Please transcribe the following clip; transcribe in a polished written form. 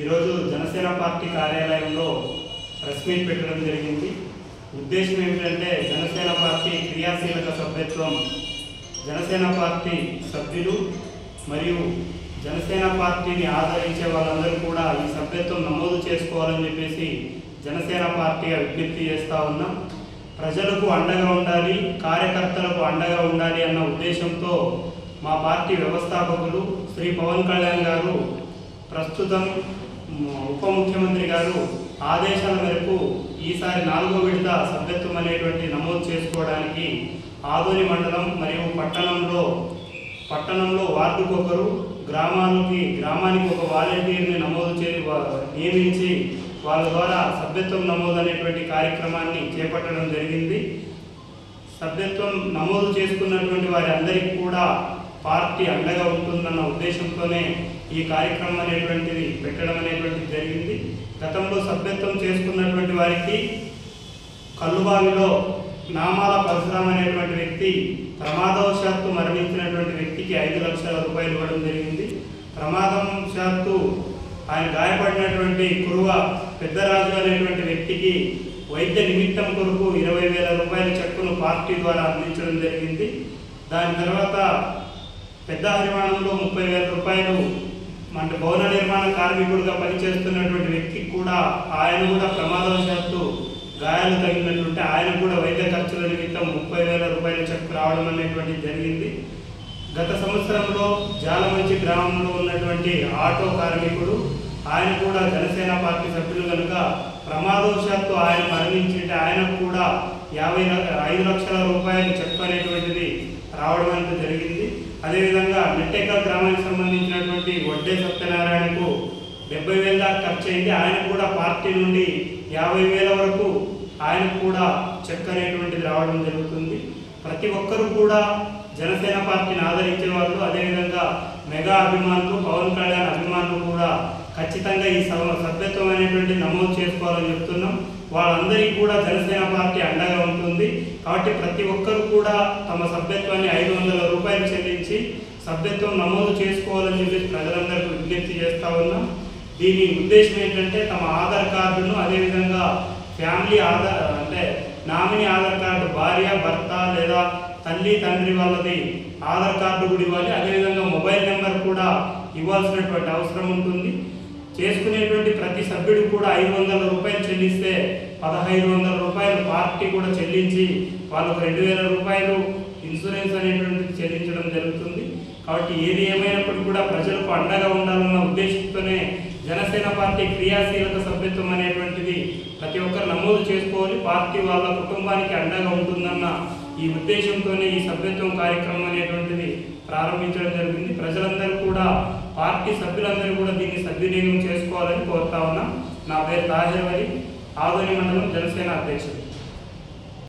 ఈరోజు జనసేన పార్టీ కార్యాలయంలో press meet పెట్టడం జరిగింది. ఉద్దేశం ఏమిటంటే జనసేన పార్టీ క్రియాశీలక సభ్యత్వం, జనసేన పార్టీ సభ్యులు మరియు జనసేన పార్టీని ఆదరించే వాళ్ళందరూ కూడా ఈ సభ్యత్వం నమోదు చేసుకోవాలని చెప్పేసి జనసేన పార్టీగా విజ్ఞప్తి చేస్తూ ఉన్నాం. ప్రజలకు అండగా ఉండాలి, కార్యకర్తలకు అండగా ఉండాలి అన్న ఉద్దేశంతో మా పార్టీ వ్యవస్థాపకులు శ్రీ పవన్ కళ్యాణ్ గారు ప్రస్తుతం ఉప ముఖ్యమంత్రి గారు ఆదేశాల మేరకు ఈసారి 4వ విడత సభ్యత్వం అనేటువంటి నమోదు చేసుకోవడానికి ఆదోని మండలం మరియు పట్టణంలో వార్డుకొకరు, గ్రామానికి ఒక వాలంటీర్ని నియమించి వాళ్ళ ద్వారా సభ్యత్వం నమోదు అనేటువంటి కార్యక్రమాన్ని చేపట్టడం జరిగింది. సభ్యత్వం నమోదు చేసుకున్నటువంటి వారి అందరికీ కూడా పార్టీ అండగా ఉంటుందన్న ఉద్దేశంతోనే ఈ కార్యక్రమం అనేటువంటిది పెట్టడం అనేటువంటిది జరిగింది. గతంలో సభ్యత్వం చేసుకున్నటువంటి వారికి కల్లుబావిలో నామాల పరశురాం అనేటువంటి వ్యక్తి ప్రమాదవశాత్తు మరణించినటువంటి వ్యక్తికి 5 లక్షల రూపాయలు ఇవ్వడం జరిగింది. ప్రమాదవశాత్తు ఆయన గాయపడినటువంటి కురువ పెద్దరాజు అనేటువంటి వ్యక్తికి వైద్య నిమిత్తం కొరకు 20,000 రూపాయల చెక్కును పార్టీ ద్వారా అందించడం జరిగింది. దాని తర్వాత పెద్ద హరివాణంలో 30,000 రూపాయలు అంటే భవన నిర్మాణ కార్మికుడిగా పనిచేస్తున్నటువంటి వ్యక్తికి కూడా ఆయన కూడా ప్రమాదవశాత్తు గాయాలు తగిలినట్టుంటే ఆయన కూడా వైద్య ఖర్చుల నిమిత్తం 30,000 రూపాయల చెక్కు రావడం అనేటువంటిది జరిగింది. గత సంవత్సరంలో జాలమంచి గ్రామంలో ఉన్నటువంటి ఆటో కార్మికుడు, ఆయన కూడా జనసేన పార్టీ సభ్యులు కనుక ప్రమాదవశాత్తు ఆయన మరణించింటే ఆయనకు కూడా 5 లక్షల రూపాయల చెక్కు అనేటువంటిది రావడం అనేది జరిగింది. అదేవిధంగా నెట్టేకల్ గ్రామానికి సంబంధించినటువంటి వడ్డే సత్యనారాయణకు 70,000 దాకా ఖర్చు అయింది. ఆయనకు కూడా పార్టీ నుండి 50,000 వరకు ఆయనకు కూడా చెక్ అనేటువంటిది రావడం జరుగుతుంది. ప్రతి ఒక్కరూ కూడా జనసేన పార్టీని ఆదరించే వాళ్ళు, అదేవిధంగా మెగా అభిమానులు, పవన్ కళ్యాణ్ అభిమానులు కూడా ఖచ్చితంగా ఈ సభ్యత్వం అనేటువంటి నమోదు చేసుకోవాలని చెప్తున్నాం. వాళ్ళందరికీ కూడా జనసేన పార్టీ అండగా ఉంటుంది. కాబట్టి ప్రతి ఒక్కరు కూడా తమ సభ్యత్వాన్ని 500 రూపాయలు చెల్లించి సభ్యత్వం నమోదు చేసుకోవాలని చెప్పి ప్రజలందరికీ విజ్ఞప్తి చేస్తూ ఉన్నాం. దీని ఉద్దేశం ఏంటంటే తమ ఆధార్ కార్డును, అదేవిధంగా ఫ్యామిలీ అంటే నామినీ ఆధార్ కార్డు, భార్య భర్త లేదా తల్లి తండ్రి వాళ్ళది ఆధార్ కార్డు కూడా ఇవ్వాలి. అదేవిధంగా మొబైల్ నెంబర్ కూడా ఇవ్వాల్సినటువంటి అవసరం ఉంటుంది. చేసుకునేటువంటి ప్రతి సభ్యుడు కూడా 500 రూపాయలు చెల్లిస్తే 1,500 రూపాయలు పార్టీ కూడా చెల్లించి వాళ్ళకు 2,000 రూపాయలు ఇన్సూరెన్స్ అనేటువంటిది చెల్లించడం జరుగుతుంది. కాబట్టి ఏది ఏమైనప్పటికీ కూడా ప్రజలకు అండగా ఉండాలన్న ఉద్దేశంతోనే జనసేన పార్టీ క్రియాశీలక సభ్యత్వం అనేటువంటిది ప్రతి ఒక్కరు నమోదు చేసుకోవాలి. పార్టీ వాళ్ళ కుటుంబానికి అండగా ఉంటుందన్న ఈ ఉద్దేశంతోనే ఈ సభ్యత్వం కార్యక్రమం అనేటువంటిది ప్రారంభించడం జరిగింది. ప్రజలందరూ కూడా, పార్టీ సభ్యులందరూ కూడా దీన్ని సద్వినియోగం చేసుకోవాలని కోరుతా ఉన్నాం. నా పేరు తాహిర్ అలీ, ఆదోని మండలం జనసేన అధ్యక్షుడు.